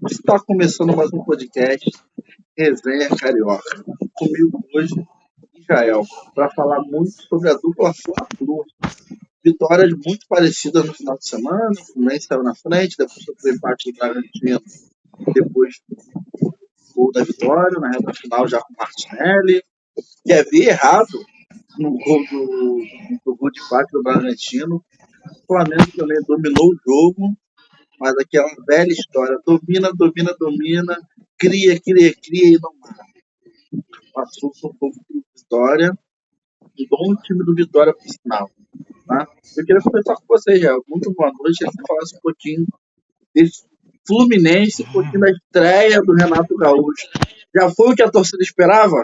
Está começando mais um podcast Resenha Carioca. Comigo hoje, Israel, para falar muito sobre a dupla Fla-Flu. Vitórias muito parecidas no final de semana, o Fluminense saiu na frente, depois foi o empate do Bragantino, depois o gol da vitória, na reta final já com o Martinelli, que havia errado no gol do gol de empate do Bragantino. O Flamengo também dominou o jogo, mas aquela velha história, domina, domina, domina, cria, cria, cria e não passou por pouco do Vitória. Um bom time do Vitória por sinal. Tá? Eu queria conversar com você, já. Muito boa noite. Ele falasse um pouquinho desse Fluminense, um pouquinho da estreia do Renato Gaúcho. Já foi o que a torcida esperava?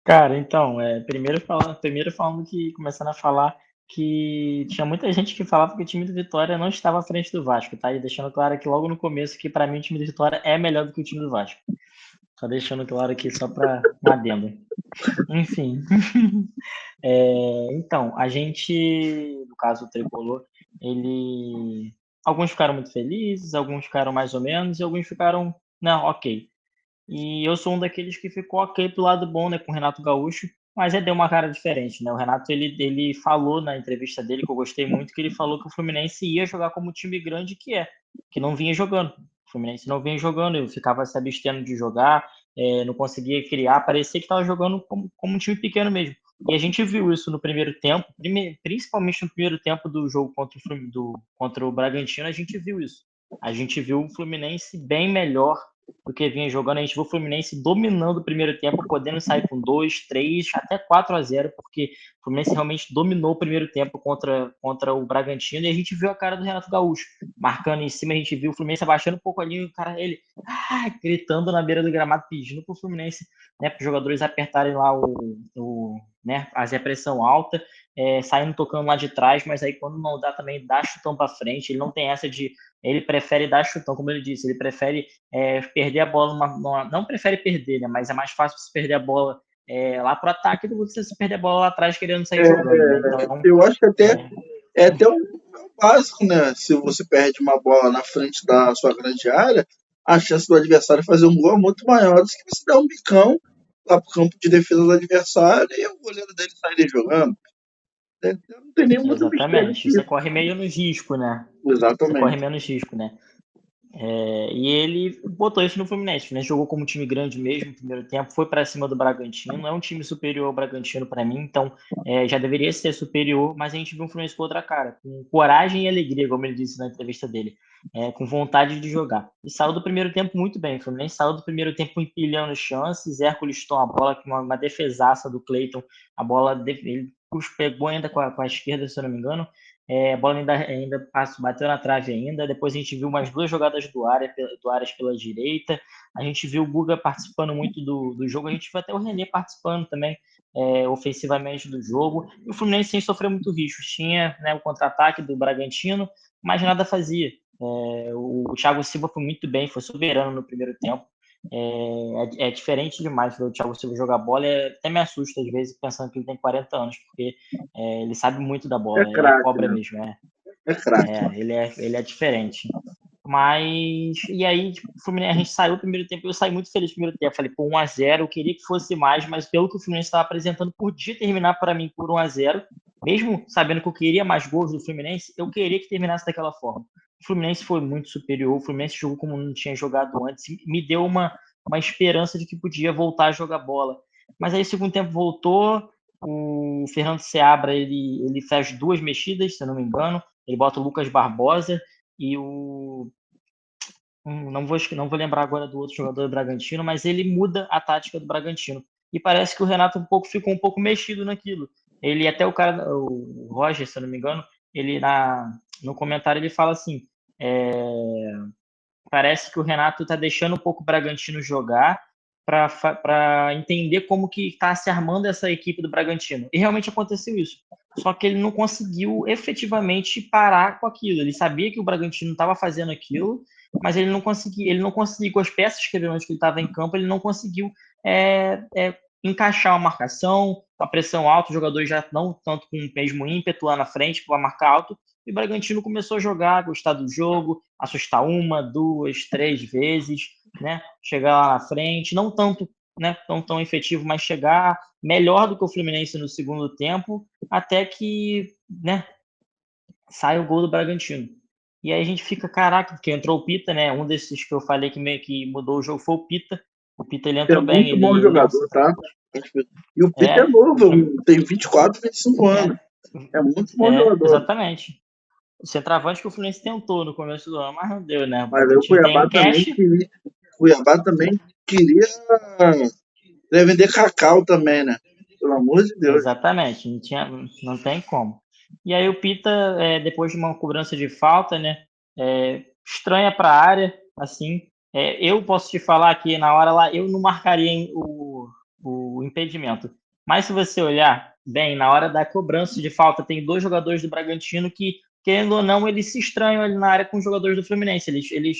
Cara, então, primeiro falando que, começando a falar que tinha muita gente que falava que o time do Vitória não estava à frente do Vasco, tá? E deixando claro aqui logo no começo que pra mim o time do Vitória é melhor do que o time do Vasco. Só deixando claro aqui só pra um adendo. Enfim. Então, a gente, no caso o Tricolor, ele. Alguns ficaram muito felizes, alguns ficaram mais ou menos, e alguns ficaram, não, ok. E eu sou um daqueles que ficou ok pro lado bom, né, com o Renato Gaúcho, mas deu uma cara diferente, né? O Renato, ele falou na entrevista dele, que eu gostei muito, que ele falou que o Fluminense ia jogar como time grande que não vinha jogando. O Fluminense não vinha jogando, eu ficava se abstendo de jogar, não conseguia criar, parecia que estava jogando como um time pequeno mesmo. E a gente viu isso no primeiro tempo, principalmente no primeiro tempo do jogo contra o Bragantino, a gente viu isso. A gente viu o Fluminense bem melhor do que vinha jogando. A gente viu o Fluminense dominando o primeiro tempo, podendo sair com 2, 3, até 4-0, porque o Fluminense realmente dominou o primeiro tempo contra o Bragantino, e a gente viu a cara do Renato Gaúcho marcando em cima. A gente viu o Fluminense abaixando um pouco ali, o cara, ele gritando na beira do gramado, pedindo pro Fluminense, né, para os jogadores apertarem lá né, a pressão alta, saindo tocando lá de trás, mas aí quando não dá também dá chutão para frente. Ele não tem essa de, ele prefere dar chutão, como ele disse, ele prefere perder a bola, não prefere perder, né, mas é mais fácil você perder a bola lá pro ataque do que você perder a bola lá atrás querendo sair jogando, né? Então, Eu acho que é, é até um básico, né? Se você perde uma bola na frente da sua grande área, a chance do adversário fazer um gol é muito maior do que você dar um bicão lá pro campo de defesa do adversário e o goleiro dele sair jogando. Não tem nem muito mistério exatamente. Você nisso. corre menos risco, né? Você corre Exatamente. menos risco, né? E ele botou isso no Fluminense, né? Jogou como time grande mesmo no primeiro tempo, foi para cima do Bragantino. É um time superior ao Bragantino para mim, então já deveria ser superior, mas a gente viu um Fluminense com outra cara, com coragem e alegria, como ele disse na entrevista dele, com vontade de jogar. E saiu do primeiro tempo muito bem. O Fluminense saiu do primeiro tempo empilhando chances. Hércules toma a bola com uma defesaça do Cleiton. A bola ele pegou ainda com a esquerda, se eu não me engano. A bola ainda bateu na trave ainda. Depois a gente viu mais duas jogadas do Arias pela direita. A gente viu o Guga participando muito do jogo. A gente viu até o René participando também ofensivamente do jogo. E o Fluminense sem sofrer muito risco. Tinha, né, o contra-ataque do Bragantino, mas nada fazia. O Thiago Silva foi muito bem, foi soberano no primeiro tempo. É diferente demais ver o Thiago Silva jogar bola. Até me assusta às vezes pensando que ele tem 40 anos, porque ele sabe muito da É bola, ele é craque, cobra né? mesmo, É craque. ele é diferente. Mas, e aí, tipo, o Fluminense, a gente saiu no primeiro tempo, eu saí muito feliz no primeiro tempo, falei, pô, 1-0, eu queria que fosse mais, mas pelo que o Fluminense estava apresentando, podia terminar para mim por 1-0, mesmo sabendo que eu queria mais gols do Fluminense, eu queria que terminasse daquela forma. O Fluminense foi muito superior, o Fluminense jogou como não tinha jogado antes, me deu uma esperança de que podia voltar a jogar bola. Mas aí o segundo tempo voltou, o Fernando Seabra, ele faz duas mexidas, se eu não me engano, ele bota o Lucas Barbosa e não vou lembrar agora do outro jogador do Bragantino, mas ele muda a tática do Bragantino. E parece que o Renato ficou um pouco mexido naquilo. Ele até o Roger, se eu não me engano, ele no comentário ele fala assim, parece que o Renato está deixando um pouco o Bragantino jogar para entender como que está se armando essa equipe do Bragantino. E realmente aconteceu isso. Só que ele não conseguiu efetivamente parar com aquilo. Ele sabia que o Bragantino estava fazendo aquilo, mas ele não conseguiu com as peças que ele estava em campo, ele não conseguiu encaixar uma marcação, com a pressão alta, os jogadores já não tanto com o mesmo ímpeto lá na frente para marcar alto, e o Bragantino começou a jogar, gostar do jogo, assustar uma, duas, três vezes, né? Chegar lá na frente, não tanto, né, tão efetivo, mas chegar melhor do que o Fluminense no segundo tempo, até que, né, sai o gol do Bragantino. E aí a gente fica, caraca, porque entrou o Pita, né? Um desses que eu falei que meio que mudou o jogo foi o Pita. O Pita, ele É entrou bem, muito bom ele é um... jogador, tá? E o Peter é É, novo, tem 24, 25 anos. é, É muito bom jogador. exatamente. O centroavante que o Fluminense tentou no começo do ano, mas não deu, né? O Mas aí o Bragantino tem cash. Cuiabá também queria vender Cacau também, né? Pelo amor de Deus. Exatamente, não tem como. E aí o Pita, depois de uma cobrança de falta, né, estranha para a área, assim, eu posso te falar que na hora lá eu não marcaria o impedimento. Mas se você olhar bem, na hora da cobrança de falta, tem dois jogadores do Bragantino que, querendo ou não, eles se estranham ali na área com os jogadores do Fluminense. Eles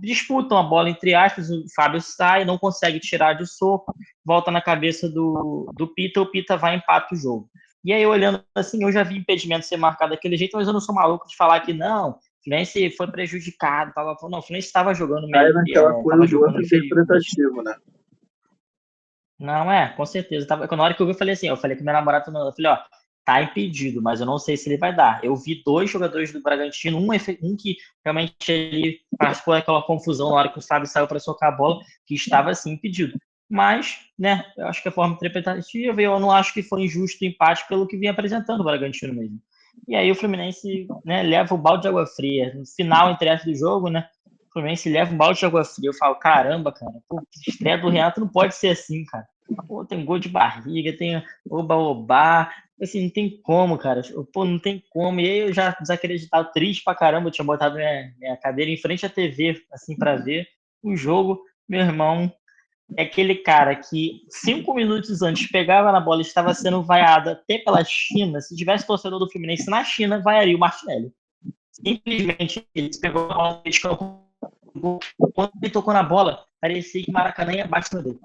disputam a bola, entre aspas, o Fábio sai, não consegue tirar de soco, volta na cabeça do Pita, o Pita vai e empata o jogo. E aí, olhando assim, eu já vi impedimento ser marcado daquele jeito, mas eu não sou maluco de falar que não, o Fluminense foi prejudicado, não, o Fluminense estava jogando Aí meio, naquela coisa estava do jogando outro inferior mesmo. interpretativo, né? Não, com certeza. Na hora que eu vi, eu falei assim, eu falei com meu namorado, eu falei, ó, tá impedido, mas eu não sei se ele vai dar. Eu vi dois jogadores do Bragantino, um que realmente ele participou daquela confusão na hora que o Fábio saiu para socar a bola, que estava assim impedido. Mas, né, eu acho que a forma interpretativa, eu não acho que foi injusto o empate pelo que vinha apresentando o Bragantino mesmo. E aí o Fluminense, né, leva o balde de água fria. No final, entre aspas, do jogo, né, o Fluminense leva um balde de água fria. Eu falo, caramba, cara, pô, estreia do Renato não pode ser assim, cara. Pô, tem gol de barriga, tem oba-oba. Assim, não tem como, cara. Pô, não tem como. E aí eu já desacreditado, triste pra caramba. Eu tinha botado minha cadeira em frente à TV, assim, pra ver o jogo. Meu irmão é aquele cara que 5 minutos antes pegava na bola e estava sendo vaiado até pela China. Se tivesse torcedor do Fluminense na China, vaiaria o Martinelli. Simplesmente ele pegou a bola de campo. Quando ele tocou na bola, parecia que Maracanã ia abaixo dele.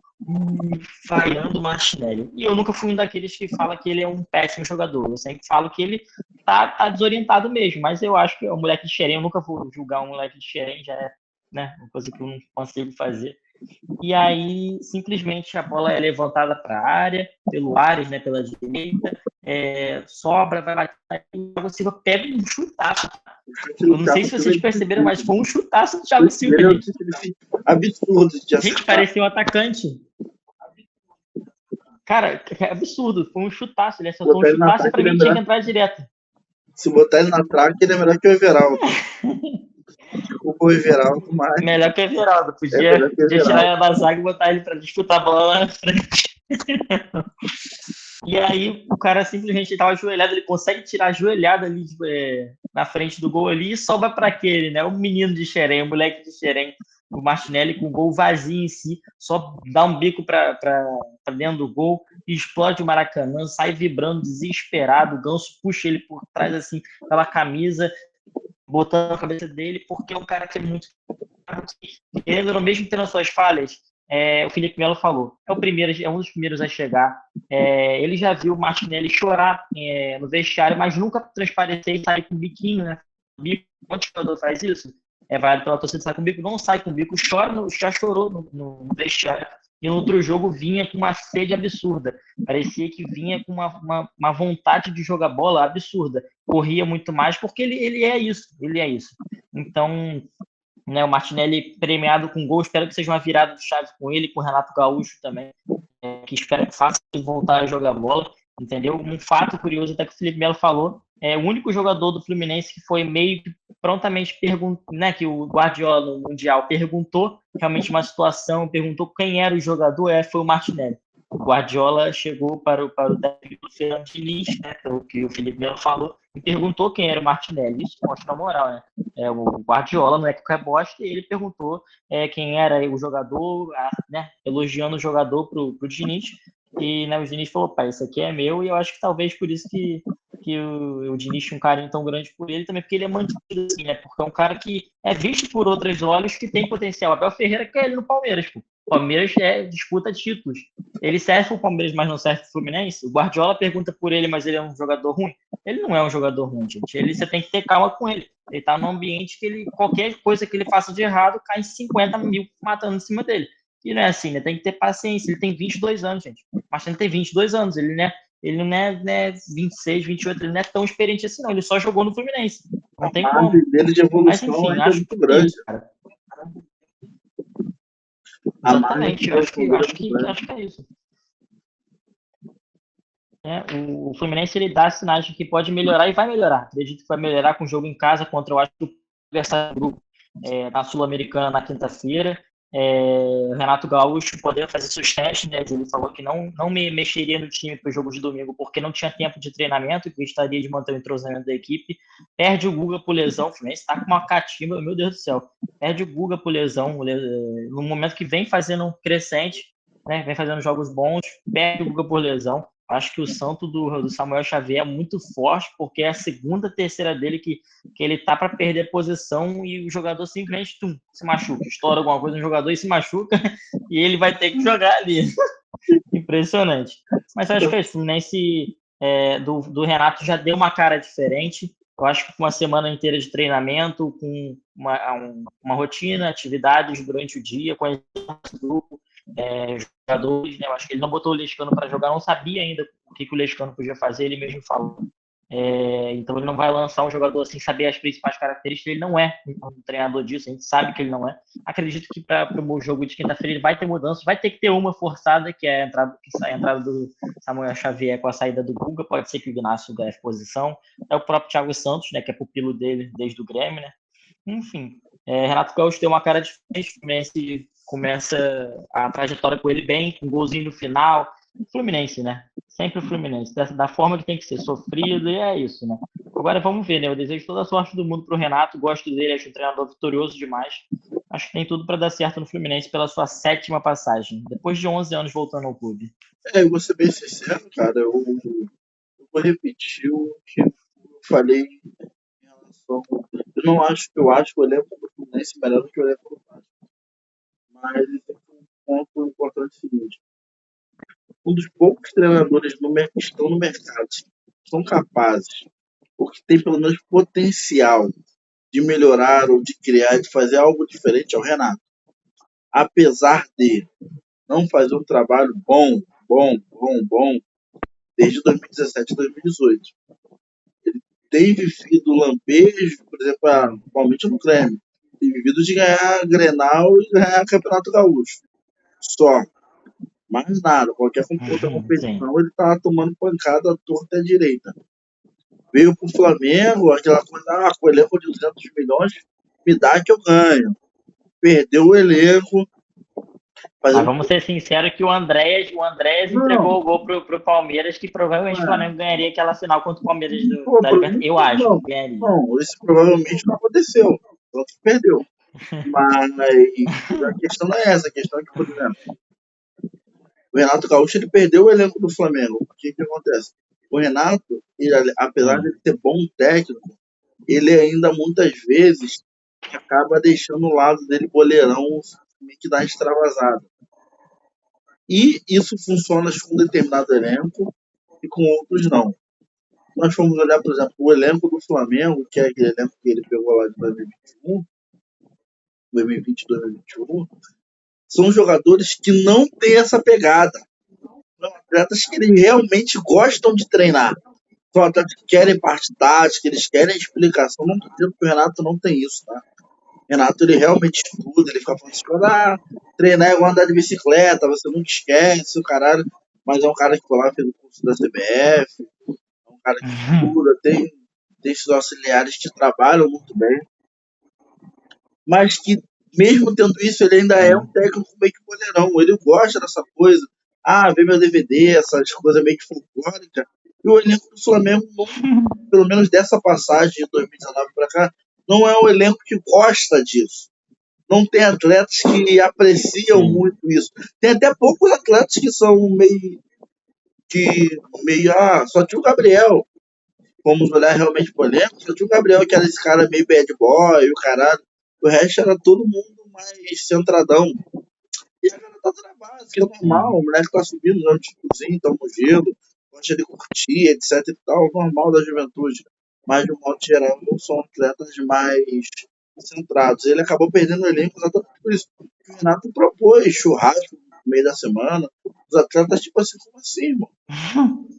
Falhando o Martinelli. E eu nunca fui um daqueles que fala que ele é um péssimo jogador. Eu sempre falo que ele tá desorientado mesmo. Mas eu acho que o moleque de Xerém, eu nunca vou julgar um moleque de Xerém, já é, né, uma coisa que eu não consigo fazer. E aí, simplesmente, a bola é levantada para a área, pelo Ares, né, pela direita, sobra, vai bater, e o Thiago Silva pega um chutaço. Eu não sei se vocês perceberam, mas foi um chutaço do Thiago Silva, gente. Absurdo de acertar. Gente, parecia um atacante. Cara, é absurdo. Foi um chutaço. Ele acertou um chutaço e pra mim tinha que entrar direto. Se botar ele na trave, ele é melhor que o Everaldo. Desculpa o Everaldo, mas. Melhor que o Everaldo. Melhor que o Podia tirar ele Everaldo. da zaga e botar ele pra disputar a bola lá na frente. E aí o cara simplesmente estava ajoelhado, ele consegue tirar a ajoelhada ali na frente do gol ali e sobra para aquele, né? O menino de Xerém, o moleque de Xerém, o Martinelli com o gol vazio em si, só dá um bico para dentro do gol, explode o Maracanã, sai vibrando desesperado, o Ganso puxa ele por trás assim pela camisa, botando na cabeça dele, porque é um cara que é muito... Ele, mesmo tendo as suas falhas, o Felipe Melo falou, é um dos primeiros a chegar. Ele já viu o Martinelli chorar no vestiário, mas nunca transparecer e sair com o biquinho, né? O bico, quando o jogador faz isso, vai pela torcida, sai com o bico, não sai com o bico, já chorou no vestiário. E no outro jogo vinha com uma sede absurda. Parecia que vinha com uma vontade de jogar bola absurda. Corria muito mais, porque ele é isso. Ele é isso. Então, né, o Martinelli premiado com gol, espero que seja uma virada de chave com ele, com o Renato Gaúcho também, que espero que faça ele voltar a jogar bola, entendeu? Um fato curioso até que o Felipe Melo falou, o único jogador do Fluminense que foi meio que prontamente né, que o Guardiola no Mundial perguntou realmente uma situação, perguntou quem era o jogador, foi o Martinelli. O Guardiola chegou para o técnico Fernando Diniz, né, pelo que o Felipe Melo falou, e perguntou quem era o Martinelli. Isso mostra a moral, né? O Guardiola não é qualquer bosta, e ele perguntou quem era o jogador, né, elogiando o jogador pro Diniz, e né, o Diniz falou, pai, isso aqui é meu, e eu acho que talvez por isso que o Diniz tinha um carinho tão grande por ele, também porque ele é mantido assim, né? Porque é um cara que é visto por outros olhos que tem potencial. Abel Ferreira quer ele no Palmeiras, pô. Palmeiras disputa títulos. Ele serve pro Palmeiras, mas não serve pro Fluminense. O Guardiola pergunta por ele, mas ele é um jogador ruim. Ele não é um jogador ruim, gente. Você tem que ter calma com ele. Ele tá num ambiente que qualquer coisa que ele faça de errado, cai 50 mil matando em cima dele. E não é assim, né? Tem que ter paciência. Ele tem 22 anos, gente. Mas tem que ter 22 anos. Ele não é 26, 28, ele não é tão experiente assim, não. Ele só jogou no Fluminense. Não A tem margem como. dele de Mas, evolução enfim, ainda é acho muito que é grande. isso, cara. A margem de Exatamente. evolução dele é muito grande. Acho que é isso. O Fluminense ele dá sinais de que pode melhorar e vai melhorar. Acredito que vai melhorar com o jogo em casa contra o adversário do grupo na Sul-Americana na quinta-feira. O Renato Gaúcho poder fazer seus testes, né? Ele falou que não mexeria no time para o jogo de domingo porque não tinha tempo de treinamento, que gostaria de manter o entrosamento da equipe. Perde o Guga por lesão, o Fluminense está com uma catimba, meu Deus do céu. Perde o Guga por lesão, no momento que vem fazendo um crescente, né? Vem fazendo jogos bons, perde o Guga por lesão. Acho que o santo do Samuel Xavier é muito forte, porque é a segunda, terceira dele que ele tá para perder posição e o jogador simplesmente se machuca. Estoura alguma coisa no jogador e se machuca e ele vai ter que jogar ali. Impressionante. Mas eu acho que é isso. O Fluminense do Renato já deu uma cara diferente. Eu acho que com uma semana inteira de treinamento, com uma rotina, atividades durante o dia, com o grupo, jogadores, né? Eu acho que ele não botou o Lescano para jogar, não sabia ainda o que o Lescano podia fazer, ele mesmo falou. Então ele não vai lançar um jogador sem saber as principais características, ele não é um treinador disso, a gente sabe que ele não é. Acredito que para o jogo de quinta-feira ele vai ter mudança, vai ter que ter uma forçada, que é a entrada do Samuel Xavier com a saída do Guga, pode ser que o Ignacio ganhe posição, é o próprio Thiago Santos, né, que é pupilo dele desde o Grêmio, né? Enfim, Renato Gaúcho tem uma cara diferente, começa a trajetória com ele bem, com um golzinho no final. Fluminense, né? Sempre o Fluminense, da forma que tem que ser, sofrido, e é isso, né? Agora vamos ver, né? Eu desejo toda a sorte do mundo pro Renato, gosto dele, acho um treinador vitorioso demais. Acho que tem tudo para dar certo no Fluminense pela sua 7ª passagem, depois de 11 anos voltando ao clube. Eu vou ser bem sincero, cara. Eu vou repetir o que eu falei em relação. Eu não acho que eu acho o elenco do Fluminense melhor do que o elenco do Vasco. Mas tem um ponto importante seguinte: um dos poucos treinadores que estão no mercado são capazes, porque tem pelo menos potencial de melhorar ou de criar, de fazer algo diferente, é o Renato. Apesar de não fazer um trabalho bom, desde 2017 e 2018. Ele tem vivido lampejo, por exemplo, atualmente no Grêmio. Tem vivido de ganhar Grenal e ganhar Campeonato Gaúcho. Só. Mais nada. Qualquer outra Sim. competição, ele tá tomando pancada à torta e à direita. Veio pro Flamengo, aquela coisa, com o elenco de 200 milhões, me dá que eu ganho. Perdeu o elenco. Mas Fazendo... vamos ser sinceros que o Andréas Não, entregou o gol pro Palmeiras, que provavelmente o é. Flamengo ganharia aquela final contra o Palmeiras Pô, da por mim, Libertadores. Eu acho não. que ganharia. Não, isso provavelmente não aconteceu. Só que perdeu. Mas a questão não é essa. A questão é que, por exemplo, o Renato Gaúcho ele perdeu o elenco do Flamengo. O que, que acontece? O Renato, ele, apesar de Sim. ser bom técnico, ele ainda muitas vezes acaba deixando o lado dele boleirão meio que dar extravasada. E isso funciona com um determinado elenco e com outros não. Nós fomos olhar, por exemplo, o elenco do Flamengo, que é aquele elenco que ele pegou lá de 2021, 2020 2021, são jogadores que não têm essa pegada. São atletas que eles realmente gostam de treinar. São atletas que querem parte tática, eles querem explicação. Não estou dizendo que o Renato não tem isso, tá? O Renato, ele realmente estuda, ele fica falando assim, treinar é igual andar de bicicleta, você nunca esquece, o caralho. Mas é um cara que foi lá, fez o curso da CBF, é um cara que estuda, tem esses auxiliares que trabalham muito bem, mas que, mesmo tendo isso, ele ainda é um Sim. técnico meio que boleirão. Ele gosta dessa coisa. Vê meu DVD, essas coisas meio que folclóricas. E o elenco do Flamengo, não, pelo menos dessa passagem de 2019 para cá, não é um elenco que gosta disso. Não tem atletas que apreciam Sim. muito isso. Tem até poucos atletas que são meio só tinha o Gabriel. Vamos olhar realmente pro elenco, só tinha o Gabriel, que era esse cara meio bad boy, o caralho. O resto era todo mundo mais centradão. E a galera atleta da base, que é normal, o moleque tá subindo, dando um títulozinho, toma um gelo, gosta de curtir, etc e tal, normal da juventude. Mas, de um modo geral, são atletas mais centrados. Ele acabou perdendo o elenco exatamente por isso. O Renato propôs churrasco no meio da semana. Os atletas, tipo assim, como assim, irmão?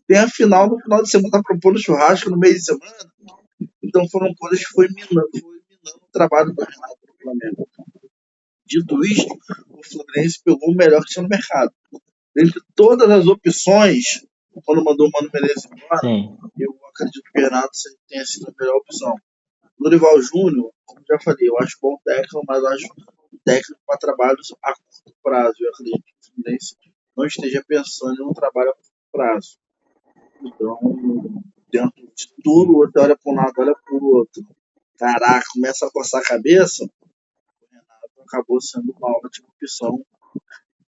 Tem a final no final de semana propondo churrasco no meio de semana. Então foram coisas que foi minando o trabalho do Renato no Flamengo. Dito isto, o Fluminense pegou o melhor que tinha no mercado. Dentre todas as opções, quando mandou o Mano Menezes embora, Sim. eu acredito que o Renato tenha sido a melhor opção. Dorival Júnior, como já falei, eu acho bom técnico, mas eu acho um técnico para trabalhos a curto prazo. Eu acredito que o Fluminense não esteja pensando em um trabalho a curto prazo. Então, dentro de tudo, o outro olha para um lado, olha para o outro. Caraca, começa a coçar a cabeça. O Renato acabou sendo uma ótima opção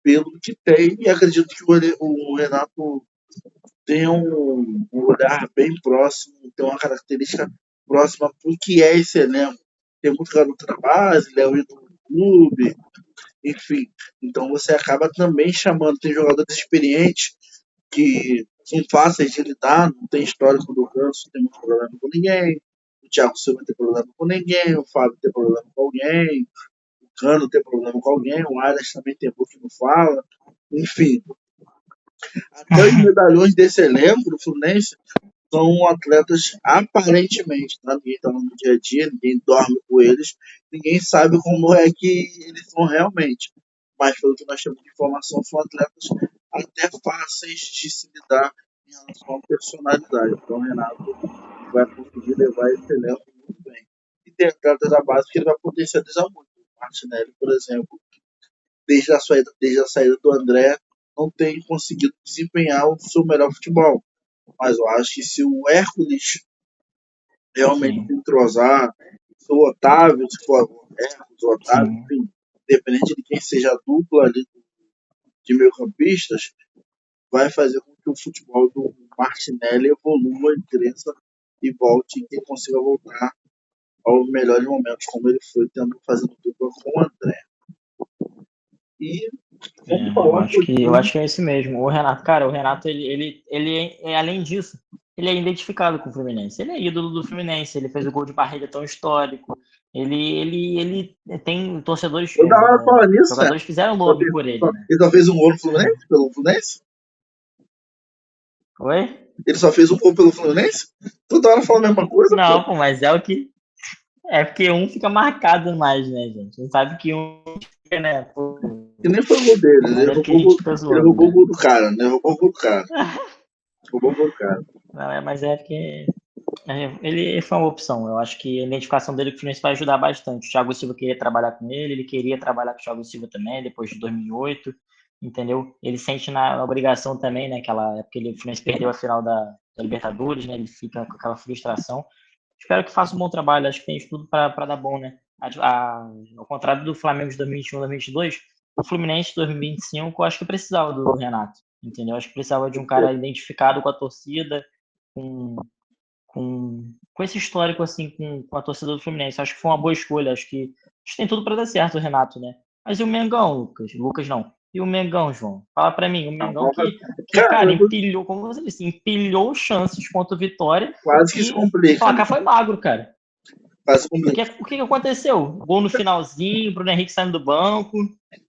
pelo que tem. E acredito que o Renato tem um olhar bem próximo, tem uma característica próxima do que é esse elenco. Tem muito garoto da base, ele é o ídolo do clube, enfim. Então você acaba também chamando, tem jogadores experientes que são fáceis de lidar, não tem histórico do Ganso, não tem muito problema com ninguém, o Thiago Silva não tem problema com ninguém, o Fábio tem problema com alguém, o Cano tem problema com alguém, o Arias também tem pouco que não fala, enfim. Até os medalhões desse elenco do Fluminense são atletas aparentemente, tá? Ninguém está no dia a dia, ninguém dorme com eles, ninguém sabe como é que eles são realmente. Mas pelo que nós temos de informação, são atletas até fáceis de se lidar em relação à personalidade. Então o Renato vai conseguir levar esse elenco muito bem. E tem atletas da base que ele vai potencializar muito. O Martinelli, por exemplo, desde a saída do André, não tem conseguido desempenhar o seu melhor futebol. Mas eu acho que se o Hércules realmente se Sim. entrosar, se o Otávio, se for o Hércules, o Otávio, Sim. enfim, independente de quem seja a dupla ali de meio-campistas, vai fazer com que o futebol do Martinelli evolua, cresça e volte e que ele consiga voltar aos melhores momentos, como ele foi fazendo dupla com o André. E vamos Eu falar um acho eu pouquinho. acho que é esse mesmo. O Renato, cara, o Renato, além disso, ele é identificado com o Fluminense. Ele é ídolo do Fluminense, ele fez o gol de barriga tão histórico. Ele tem torcedores, Toda hora fala nisso, né? jogadores fizeram lobby por ele, né? Ele só fez um gol no Fluminense, pelo Fluminense? Oi? Ele só fez um gol pelo Fluminense? Toda hora fala a mesma coisa, pô. Não, pô, mas é o que. É porque um fica marcado mais, né, gente? Não sabe que um fica, né? Pô, Que nem foi o gol dele. mas é porque a gente fica Ele zoando, roubou o né? gol do cara, né? Roubou o gol do cara. Roubou o gol do cara. Não, mas é porque ele foi uma opção. Eu acho que a identificação dele com o Fluminense vai ajudar bastante. O Thiago Silva queria trabalhar com ele queria trabalhar com o Thiago Silva também, depois de 2008, entendeu? Ele sente na obrigação também, né? Aquela época que o Fluminense perdeu a final da Libertadores, né? Ele fica com aquela frustração. Espero que faça um bom trabalho. Acho que tem tudo para dar bom, né? Ao contrário do Flamengo de 2021, 2022, o Fluminense de 2025, eu acho que precisava do Renato, entendeu? Acho que precisava de um cara identificado com a torcida, com com esse histórico assim com a torcida do Fluminense. Acho que foi uma boa escolha. Acho que tem tudo para dar certo o Renato, né? Mas e o Mengão, Lucas? Lucas não. E o Mengão, João? Fala para mim, o Mengão que Cara, cara, empilhou, como você disse, empilhou chances contra o Vitória quase que se e o complica, né? placar foi magro, cara. Quase se Porque complica. o que aconteceu? Gol no finalzinho, Bruno Henrique saindo do banco.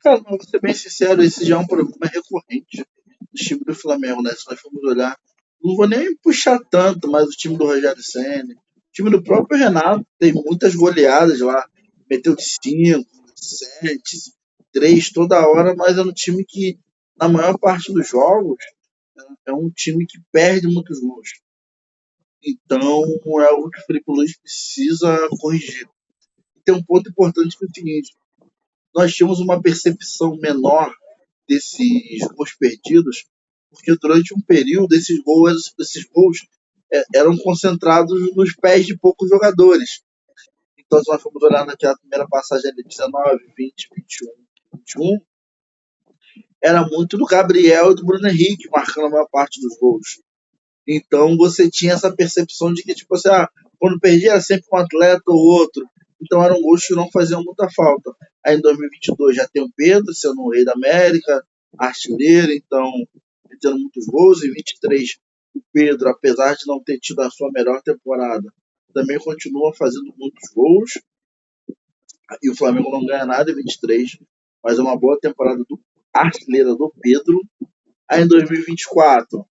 Cara, mas vou ser bem sincero, esse já é um problema recorrente do time do Flamengo, né? Se nós formos olhar, não vou nem puxar tanto, mas o time do Rogério Ceni, o time do próprio Renato, tem muitas goleadas lá. Meteu de 5, 7, 3 toda hora, mas é um time que, na maior parte dos jogos, é um time que perde muitos gols. Então, é algo que o Felipe Luiz precisa corrigir. E tem um ponto importante que é o seguinte: nós tínhamos uma percepção menor desses gols perdidos, porque durante um período esses gols eram concentrados nos pés de poucos jogadores. Então, se nós formos olhar naquela primeira passagem de 19, 20, 21, 21, era muito do Gabriel e do Bruno Henrique marcando a maior parte dos gols. Então você tinha essa percepção de que, tipo assim, quando perdia era sempre um atleta ou outro. então eram gols que não faziam muita falta. Aí em 2022 já tem o Pedro sendo o rei da América, artilheiro, então metendo muitos gols. Em 23 o Pedro, apesar de não ter tido a sua melhor temporada, também continua fazendo muitos gols. E o Flamengo não ganha nada em 23, mas é uma boa temporada do artilheira do Pedro. Aí em 2024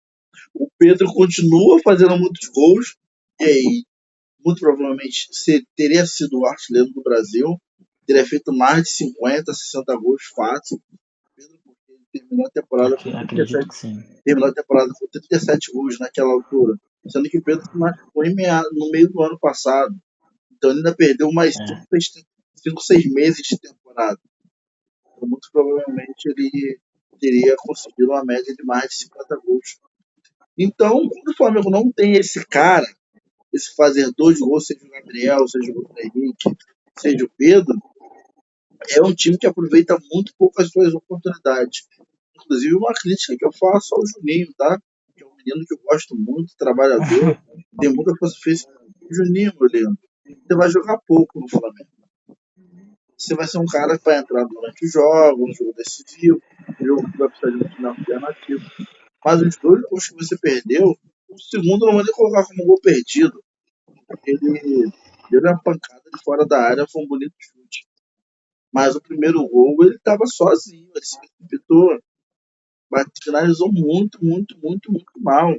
o Pedro continua fazendo muitos gols, e aí muito provavelmente teria sido o artilheiro do Brasil, teria feito mais de 50, 60 gols fácil. Pedro, porque ele terminou a temporada com Acredito 37, que sim. terminou a temporada com 37 gols naquela altura, sendo que o Pedro se machucou no meio do ano passado. Então ele ainda perdeu mais 5, 6 meses de temporada. Então, muito provavelmente ele teria conseguido uma média de mais de 50 gols. Então, quando o Flamengo não tem esse cara, esse fazer 2 gols, seja o Gabriel, seja o Bruno Henrique, seja o Pedro, é um time que aproveita muito pouco as suas oportunidades. Inclusive, uma crítica que eu faço ao Juninho, tá? Que é um menino que eu gosto muito, trabalhador, tem muita força física. Juninho, meu lindo, você vai jogar pouco no Flamengo. Você vai ser um cara que vai entrar durante o jogo, um jogo decisivo, um jogo que vai precisar de um time alternativo. Mas os 2 gols que você perdeu, o segundo não vou nem colocar como gol perdido. Ele deu uma pancada de fora da área, foi um bonito chute. Mas o primeiro gol, ele estava sozinho, ele se precipitou, finalizou muito, muito, muito, muito mal.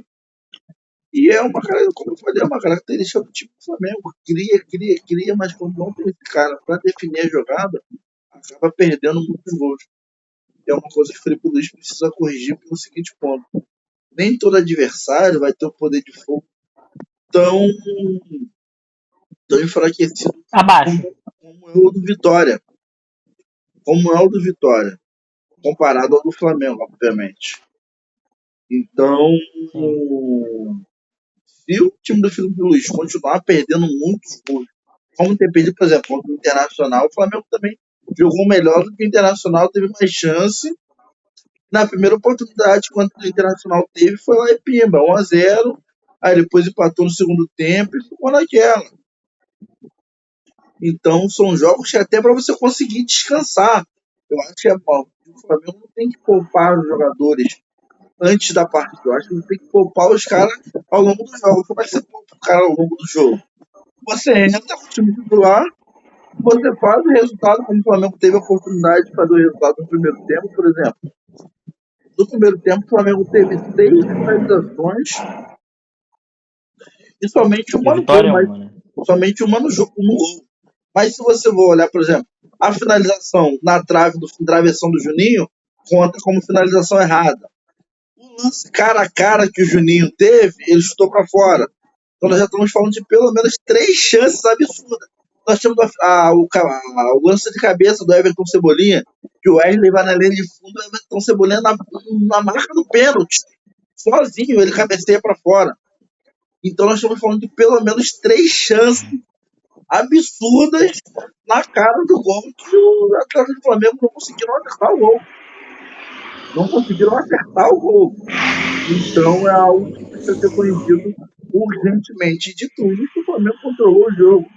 E é uma, como eu falei, é uma característica do time do Flamengo. Cria, cria, cria, mas quando não tem esse cara para definir a jogada, acaba perdendo muitos gols. E é uma coisa que o Felipe Luiz precisa corrigir pelo seguinte ponto. Nem todo adversário vai ter o poder de fogo tão, tão enfraquecido Abaixo. como é o do Vitória. Como é o do Vitória. Comparado ao do Flamengo, obviamente. Então, Sim. se o time do Felipe Luiz continuar perdendo muitos gols, como tem perdido, por exemplo, contra o Internacional, o Flamengo também jogou melhor do que o Internacional, teve mais chance. Na primeira oportunidade, quando o Internacional teve, foi lá em Pimba, 1-0. Aí depois empatou no segundo tempo e ficou naquela. Então, são jogos que até para você conseguir descansar. Eu acho que é bom. O Flamengo não tem que poupar os jogadores antes da partida. Eu acho que você tem que poupar os caras ao longo do jogo. Como é que você poupa o cara ao longo do jogo? Você entra com o time titular, você faz o resultado, como o Flamengo teve a oportunidade de fazer o resultado no primeiro tempo, por exemplo. No primeiro tempo, o Flamengo teve 6 finalizações e somente uma no gol, Vitória mas 1, né? somente uma no jogo, no gol. Mas se você for olhar, por exemplo, a finalização na trave do travessão do Juninho conta como finalização errada. O lance cara a cara que o Juninho teve, ele chutou para fora. Então nós já estamos falando de pelo menos 3 chances absurdas. Nós temos o lance de cabeça do Everton Cebolinha, que o Wesley vai na linha de fundo, o Everton Cebolinha na marca do pênalti. Sozinho, ele cabeceia para fora. Então nós estamos falando de pelo menos 3 chances absurdas na cara do gol que o atleta do Flamengo não conseguiram acertar o gol. Não conseguiram acertar o gol. Então é algo que precisa ser corrigido urgentemente. E dito isso, o Flamengo controlou o jogo.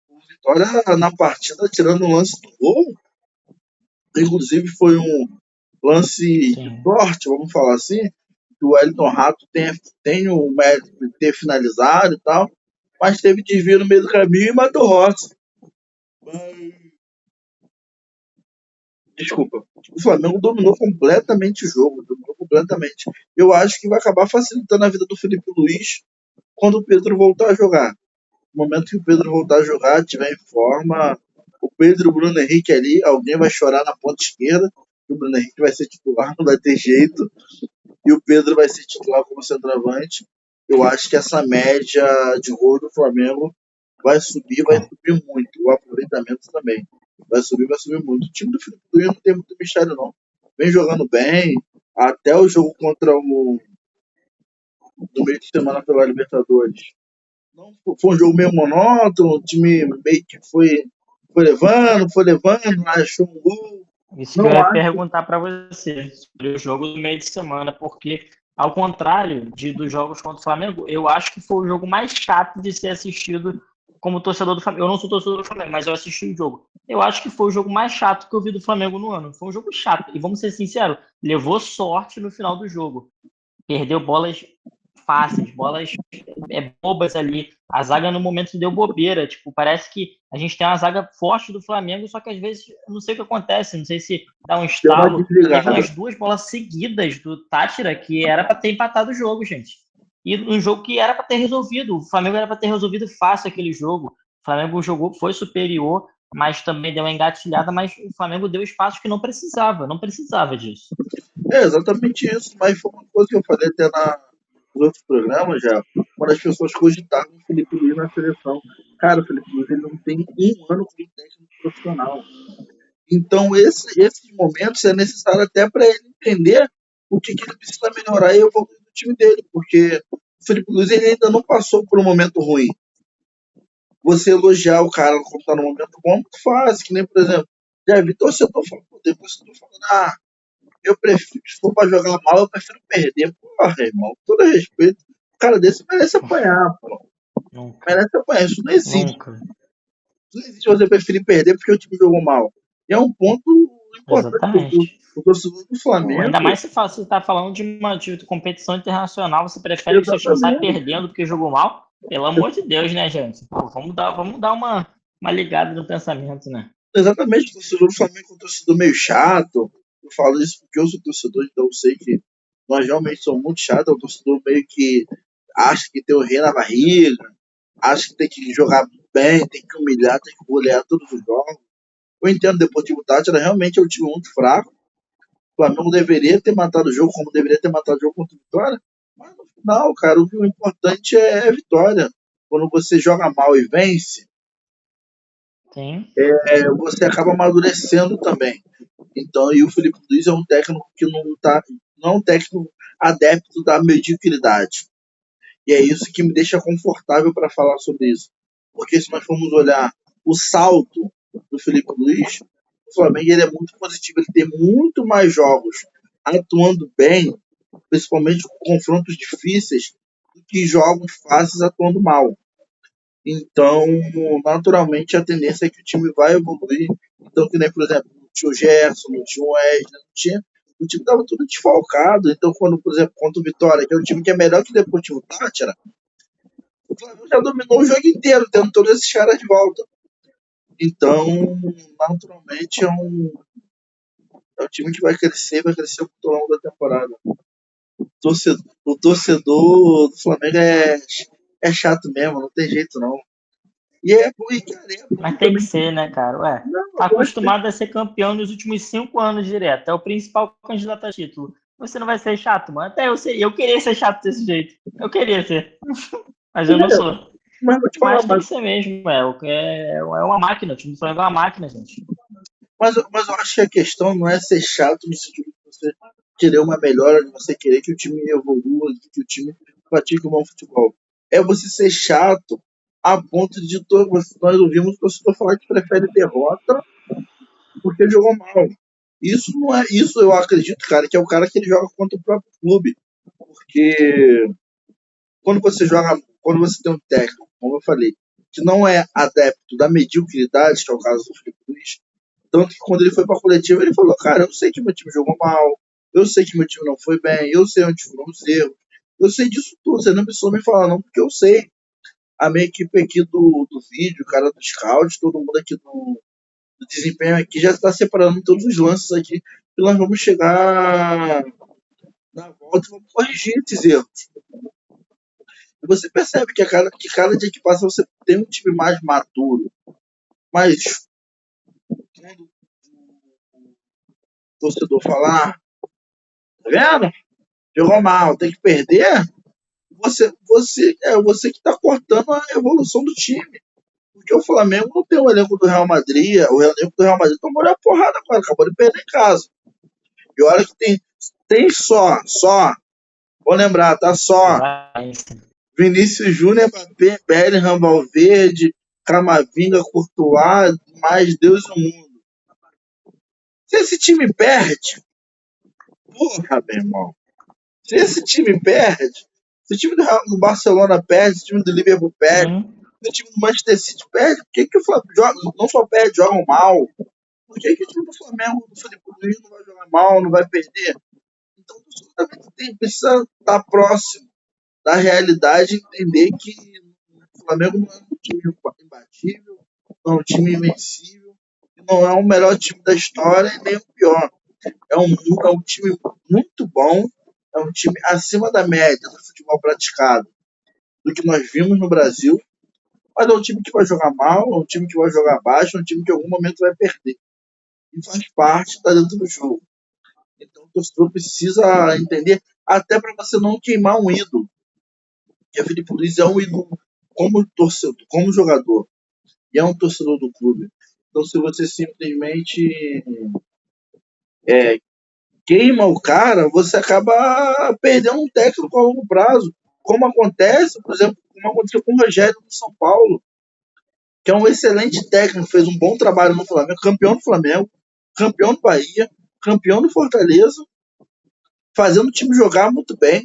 O Vitória na partida, tirando o lance do gol, inclusive foi um lance de Sim. sorte, vamos falar assim, que o Wellington Rato tem o mérito de ter finalizado e tal, mas teve desvio no meio do caminho e matou o Rossi. Desculpa. O Flamengo dominou completamente o jogo, dominou completamente. Eu acho que vai acabar facilitando a vida do Felipe Luiz quando o Pedro voltar a jogar. No momento que o Pedro voltar a jogar, tiver em forma, o Pedro e o Bruno Henrique ali, alguém vai chorar na ponta esquerda, o Bruno Henrique vai ser titular, não vai ter jeito, e o Pedro vai ser titular como centroavante. Eu acho que essa média de gol do Flamengo vai subir muito. O aproveitamento também. Vai subir muito. O time do Felipe Luiz não tem muito mistério, não. Vem jogando bem. Até o jogo contra o do meio de semana pela Libertadores. Não, foi um jogo meio monótono, o time meio que foi levando, achou um gol. Isso que eu Não ia acho. perguntar para você sobre o jogo do meio de semana, porque, ao contrário dos jogos contra o Flamengo, eu acho que foi o jogo mais chato de ser assistido como torcedor do Flamengo, eu não sou torcedor do Flamengo, mas eu assisti o jogo. Eu acho que foi o jogo mais chato que eu vi do Flamengo no ano. Foi um jogo chato. E vamos ser sinceros, levou sorte no final do jogo. Perdeu bolas fáceis, bolas bobas ali. A zaga no momento deu bobeira. Tipo, parece que a gente tem uma zaga forte do Flamengo, só que às vezes eu não sei o que acontece, não sei se dá um Deu uma estalo. Teve desligada. umas 2 bolas seguidas do Tátira que era para ter empatado o jogo, gente. E um jogo que era para ter resolvido. O Flamengo era para ter resolvido fácil aquele jogo. O Flamengo jogou, foi superior, mas também deu uma engatilhada, mas o Flamengo deu espaço que não precisava disso. É exatamente isso, mas foi uma coisa que eu falei até nos outros programas já, quando as pessoas cogitavam o Felipe Luiz na seleção. Cara, o Felipe Luiz ele não tem um ano como técnico profissional. Então, esses momentos é necessário até para ele entender o que ele precisa melhorar e evoluir no time dele, porque o Felipe Luiz ele ainda não passou por um momento ruim. Você elogiar o cara quando está no momento bom é muito fácil, que nem, por exemplo, já vi torcedor falando, depois que eu tô falando, eu prefiro, se for pra jogar mal, eu prefiro perder. Porra, irmão, com todo respeito, o cara desse merece apanhar, pô. Nunca, Merece apanhar, isso não existe. nunca. Não existe você preferir perder porque o time jogou mal. E é um ponto importante Exatamente. o torcedor do Pô, ainda Flamengo. mais se você está falando de competição internacional, você prefere que seu time saia Exatamente. perdendo do que jogou mal? Pelo amor de Deus, né, gente? Pô, vamos dar uma ligada no pensamento, né? Exatamente, o torcedor do Flamengo é um torcedor meio chato. Eu falo isso porque eu sou torcedor, então eu sei que nós realmente somos muito chatos. É um torcedor meio que acha que tem o rei na barriga, acha que tem que jogar bem, tem que humilhar, tem que golear todos os jogos. Eu entendo, o Deportivo Tátira realmente é um time muito fraco. O Flamengo deveria ter matado o jogo, como deveria ter matado o jogo contra o Vitória. Mas no final, cara, o importante é a vitória. Quando você joga mal e vence, Sim, você acaba amadurecendo também. Então, e o Felipe Luiz é um técnico que não é um técnico adepto da mediocridade. E é isso que me deixa confortável para falar sobre isso. Porque se nós formos olhar o salto do Felipe Luiz, o Flamengo ele é muito positivo. Ele tem muito mais jogos atuando bem, principalmente com confrontos difíceis, do que jogos fáceis atuando mal. Então, naturalmente, a tendência é que o time vai evoluir. Então, que nem, por exemplo, não tinha o Gerson, não tinha o Wesley, não tinha. O time estava tudo desfalcado. Então, quando, por exemplo, contra o Vitória, que é um time que é melhor que o Deportivo Tátira, o Flamengo já dominou o jogo inteiro, tendo todos esses caras de volta. Então, naturalmente, é um time que vai crescer ao longo da temporada. O torcedor do Flamengo é chato mesmo, não tem jeito não. Cara, é bom mas tem que também. ser, né, cara? Ué, Não, tá eu acho que acostumado a ser campeão nos últimos 5 anos direto. É o principal candidato a título. Você não vai ser chato, mano? Até eu sei, eu queria ser chato desse jeito. Eu queria ser, mas eu não sou. mas vou te falar, Mas tem que ser mesmo, é uma máquina, o time do Flamengo é uma máquina, gente. mas eu acho que a questão não é ser chato no sentido de você querer uma melhora, de você querer que o time evolua, que o time pratique um bom futebol. É você ser chato a ponto de nós ouvimos o torcedor falar que prefere derrota porque jogou mal. Isso não é, isso eu acredito, cara, que é o cara que ele joga contra o próprio clube. Porque quando você tem um técnico, como eu falei, que não é adepto da mediocridade, que é o caso do Felipe Luiz, tanto que quando ele foi para a coletiva, ele falou: Cara, eu sei que meu time jogou mal, eu sei que meu time não foi bem, eu sei onde foram os erros, eu sei disso tudo. Você não precisou me falar, não, porque eu sei. A minha equipe aqui do vídeo, o cara do scout, todo mundo aqui do desempenho aqui já está separando todos os lances aqui, e nós vamos chegar na volta e vamos corrigir esses erros. E você percebe que cada dia que passa você tem um time mais maduro. Mas quando o torcedor falar, tá vendo? Jogou mal, tem que perder, você que está cortando a evolução do time. Porque o Flamengo não tem o elenco do Real Madrid, o elenco do Real Madrid tomou uma porrada agora, acabou de perder em casa. E olha que tem vou lembrar, tá só Exatamente. Vinícius Júnior, Mbappé, Bellingham, Valverde, Camavinga, Courtois, mais Deus no mundo. Se esse time perde, porra, meu irmão. Se esse time perde, se o time do Barcelona perde, se o time do Liverpool perde, Sim. o time do Manchester City perde, por que o Flamengo não só perde, jogam mal? Por que o time do Flamengo, do Felipe Luiz, não vai jogar mal, não vai perder? Então, o também precisa estar próximo da realidade e entender que o Flamengo não é um time imbatível, não é um time invencível, não é o melhor time da história e nem o pior. É um time muito bom, é um time acima da média do futebol praticado, do que nós vimos no Brasil, mas é um time que vai jogar mal, é um time que vai jogar baixo, é um time que em algum momento vai perder. E faz parte, está dentro do jogo. Então o torcedor precisa entender, até para você não queimar um ídolo. E o Felipe Luiz é um ídolo como torcedor, como jogador, e é um torcedor do clube. Então se você simplesmente queima o cara, você acaba perdendo um técnico a longo prazo. Como acontece, por exemplo, como aconteceu com o Rogério do São Paulo, que é um excelente técnico, fez um bom trabalho no Flamengo, campeão do Flamengo, campeão do Bahia, campeão do Fortaleza, fazendo o time jogar muito bem.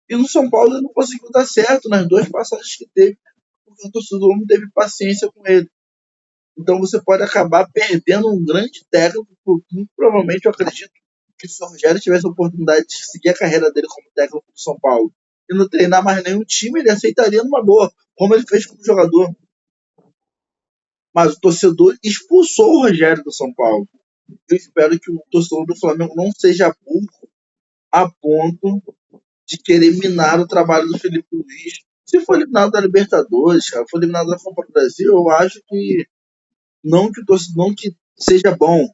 E no São Paulo ele não conseguiu dar certo nas duas passagens que teve, porque o torcedor não teve paciência com ele. Então você pode acabar perdendo um grande técnico, porque muito provavelmente eu acredito que se o Rogério tivesse a oportunidade de seguir a carreira dele como técnico do São Paulo e não treinar mais nenhum time, ele aceitaria numa boa, como ele fez como jogador. Mas o torcedor expulsou o Rogério do São Paulo. Eu espero que o torcedor do Flamengo não seja burro a ponto de querer minar o trabalho do Felipe Luiz. Se for eliminado da Libertadores, cara, for eliminado da Copa do Brasil, eu acho que não que o torcedor não que seja bom,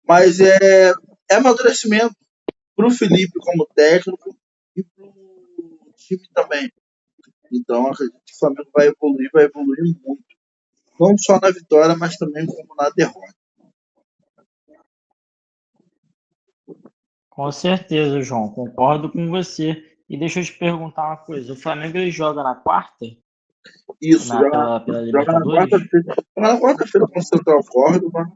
mas é amadurecimento para o Felipe como técnico e para o time também. Então, acredito que o Flamengo vai evoluir muito. Não só na vitória, mas também como na derrota. Com certeza, João, concordo com você. E deixa eu te perguntar uma coisa: o Flamengo ele joga na quarta, Isso, pela joga na Libertadores? quarta-feira. Joga na quarta-feira com o Central Córdoba.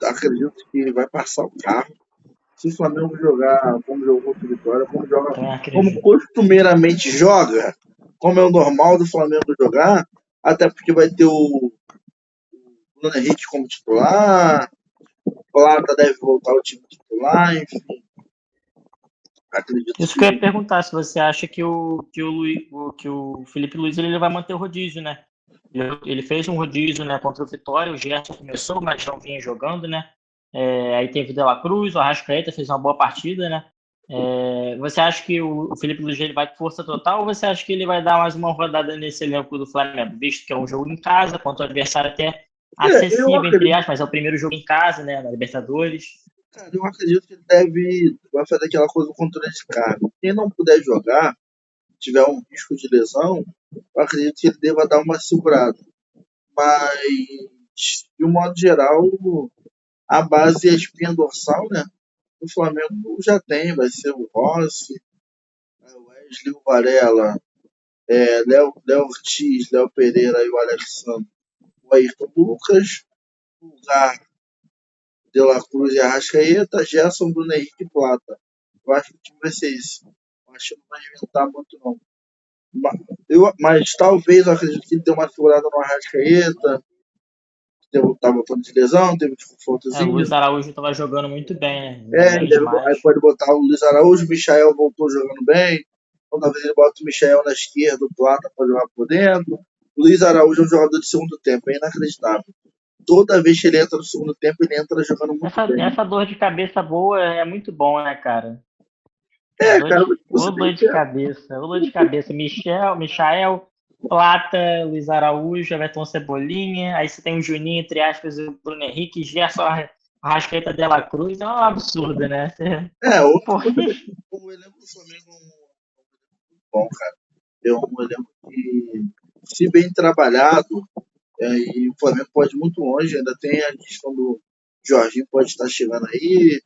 Acredito que vai passar o carro. Se o Flamengo jogar como jogou contra o Vitória, Também como acredito. costumeiramente joga, como é o normal do Flamengo jogar, até porque vai ter o Bruno Henrique como titular, o Plata deve voltar ao time titular, enfim. Acredito Isso que eu ia que perguntar, se você acha que o Felipe Luiz ele vai manter o rodízio, né? Ele fez um rodízio, né, contra o Vitória, o Gerson começou, mas não vinha jogando, né? Aí teve o De La Cruz, o Arrascaeta fez uma boa partida, né? Você acha que o Felipe Luiz ele vai com força total ou você acha que ele vai dar mais uma rodada nesse elenco do Flamengo, visto que é um jogo em casa, contra um adversário até eu acessível, entre acredito, aspas, mas é o primeiro jogo em casa, né, na Libertadores? cara, eu acredito que ele vai fazer aquela coisa do controle de carga. Quem não puder jogar, tiver um risco de lesão, eu acredito que ele deva dar uma segurada. Mas, de um modo geral, a base e a espinha dorsal, né? O Flamengo já tem, vai ser o Rossi, o Wesley, o Varela, Léo Ortiz, Léo Pereira e o Alexandre, o Ayrton Lucas, o Gar, De La Cruz e Arrascaeta, Gerson, Bruno Henrique e Plata. Eu acho que o time vai ser isso. Eu acho que não vai inventar muito, não. Mas talvez, eu acredito que ele dê uma segurada no Arrascaeta, tá voltando de lesão, teve um O desconfortozinho. Luiz Araújo estava jogando muito bem, né? Jogando bem Aí demais. pode botar o Luiz Araújo, o Michael voltou jogando bem. Então, talvez ele bota o Michael na esquerda, o Plata pode jogar por dentro. O Luiz Araújo é um jogador de segundo tempo, é inacreditável. Toda vez que ele entra no segundo tempo, ele entra jogando muito bem. Essa dor de cabeça boa é muito bom, né, cara? A Cara, ô você dor tem de que. cabeça, ô dor de cabeça. Michael, Plata, Luiz Araújo, Everton Cebolinha, aí você tem o Juninho, entre aspas, o Bruno Henrique, Gerson Arrascaeta de la Cruz, é um absurdo, né? Outro Pô, você tem o elenco do Flamengo é bom, cara. É um elenco que, se bem trabalhado, e o Flamengo pode ir muito longe, ainda tem a questão do Jorginho pode estar chegando aí.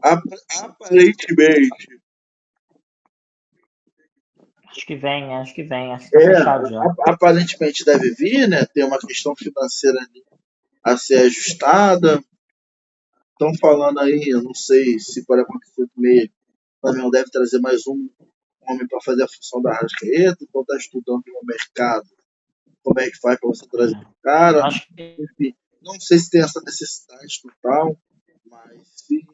Aparentemente, acho que vem, acho que tá fechado já. aparentemente deve vir, né? Tem uma questão financeira ali a ser ajustada. Estão falando aí, eu não sei se pode acontecer também. O Flamengo deve trazer mais um homem para fazer a função da Arrascaeta, então está estudando no mercado como é que faz para você trazer o Eu cara. acho que Enfim, não sei se tem essa necessidade total, mas se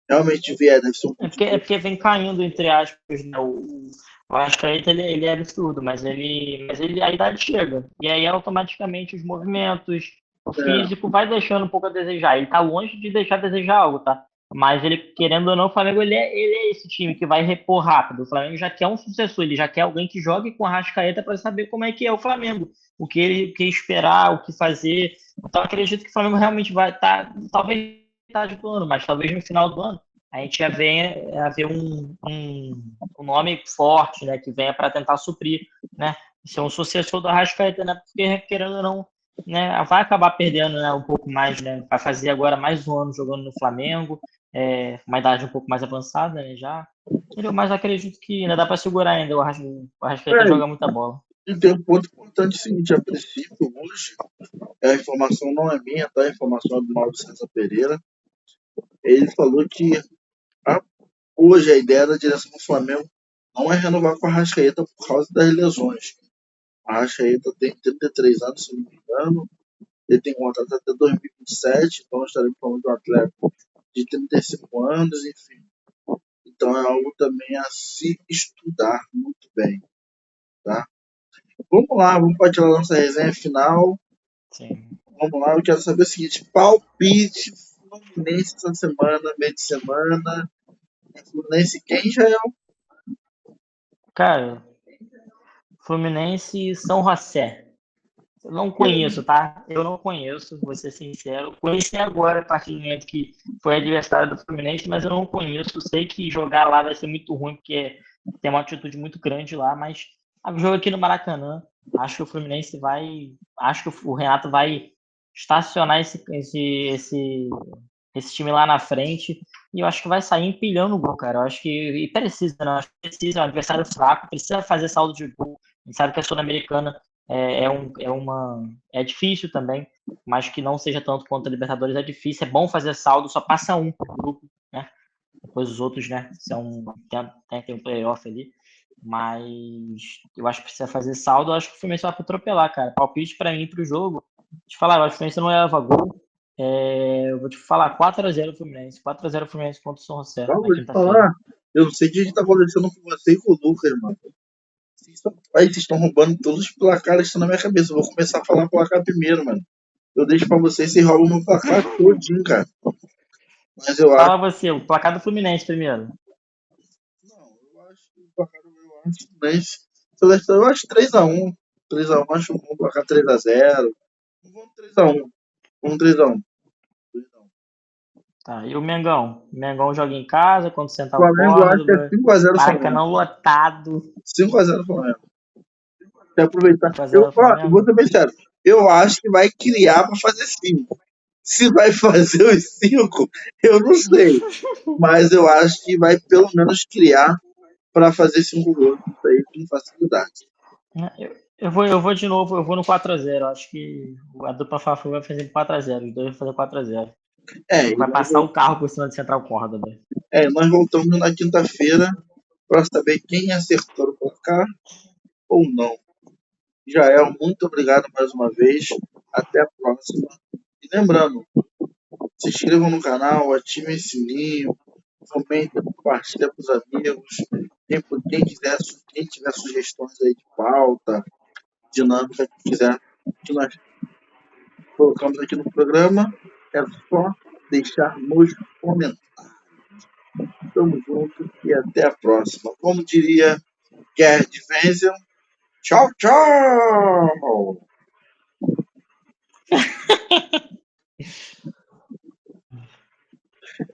realmente vier, deve ser um é pedido. porque vem caindo, entre aspas, né? O Arrascaeta, ele é absurdo, mas ele, a idade chega. E aí, automaticamente, os movimentos, o É, físico vai deixando um pouco a desejar. Ele tá longe de deixar a desejar algo, tá? Mas ele, querendo ou não, o Flamengo, ele é esse time que vai repor rápido. O Flamengo já quer um sucessor, ele já quer alguém que jogue com o Arrascaeta para saber como é que é o Flamengo. O que esperar, o que fazer. Então, acredito que o Flamengo realmente vai estar, talvez metade do ano, mas talvez no final do ano a gente já venha a ver um nome forte, né, que venha para tentar suprir, né, ser um sucessor do Arrascaeta, né, porque querendo ou não, né, vai acabar perdendo, né, um pouco mais, né, vai fazer agora mais um ano jogando no Flamengo, uma idade um pouco mais avançada, né, já, entendeu? Mas acredito que ainda dá para segurar ainda, o Arrascaeta é, joga muita bola. e tem um ponto importante o seguinte, a princípio, hoje, a informação não é minha, tá? A informação é do Mauro César Pereira. Ele falou que a- hoje a ideia da direção do Flamengo não é renovar com a Arrascaeta por causa das lesões. A Arrascaeta tem 33 anos, se não me engano. Ele tem contrato até 2027, então nós estaremos falando de um atleta de 35 anos, enfim. Então é algo também a se estudar muito bem, tá? Vamos lá, vamos partir da nossa resenha final. Sim. Vamos lá, eu quero saber o seguinte: palpite Fluminense essa semana, meio de semana. Fluminense quem, Jael? Cara, Fluminense e São José. Eu não conheço, tá? Eu não conheço, vou ser sincero. Conheci agora, a partir do momento que foi adversário do Fluminense, mas eu não conheço. Sei que jogar lá vai ser muito ruim, porque tem uma altitude muito grande lá, mas o jogo aqui no Maracanã, acho que o Fluminense vai. Acho que o Renato vai estacionar esse time lá na frente. E eu acho que vai sair empilhando o gol, cara. Eu acho que. E precisa, né? Eu acho que precisa, é um adversário fraco, precisa fazer saldo de gol. A gente sabe que a Sul-Americana é difícil também, mas que não seja tanto quanto a Libertadores é difícil. É bom fazer saldo, só passa um por grupo, né? Depois os outros, né? Tem um playoff ali. Mas eu acho que precisa fazer saldo. Eu acho que o Fluminense vai atropelar, cara. Palpite pra mim pro jogo. Te falar, eu acho que o Fluminense não leva gol. Eu vou te falar 4-0 Fluminense. 4-0 Fluminense contra o São José Não, na vou te quinta-feira. falar. Eu não sei o que a gente tá conversando com você e com o Lucas, mano. Aí vocês estão roubando todos os placares que estão na minha cabeça. Eu vou começar a falar placar primeiro, mano. Eu deixo pra vocês e roubam meu placar todinho, cara. Mas eu acho. Fala você, o placar do Fluminense primeiro. Não, eu acho que o placar do meu acho Fluminense. Eu acho 3x1. 3x1, acho um bom placar 3x0. Vamos 3x1. Vamos 3x1. Tá, e o Mengão? O Mengão joga em casa contra o Central Flamengo acho que é Córdoba. 5x0 Flamengo. Maracanã lotado. 5x0 Flamengo. Quer aproveitar. 5-0 Eu vou Flamengo. ser bem sério. Eu acho que vai criar pra fazer 5. Se vai fazer os 5, eu não sei. Mas eu acho que vai pelo menos criar para fazer 5 gols. Isso aí com facilidade. Eu vou de novo, eu vou no 4-0. Acho que a dupla Fla-Flu vai fazer 4-0. Os dois vão fazer 4-0. O É, jogo e vai passar o carro por cima do Central Córdoba. nós voltamos na quinta-feira para saber quem acertou o placar ou não. Jael, muito obrigado mais uma vez. Até a próxima. E lembrando, se inscrevam no canal, ativem o sininho, comentem, compartilhem com os amigos. Quem tiver sugestões aí de pauta, dinâmica que quiser que nós colocamos aqui no programa, é só deixar nos comentários. Tamo junto e até a próxima. Como diria Gerd Wenzel, tchau, tchau!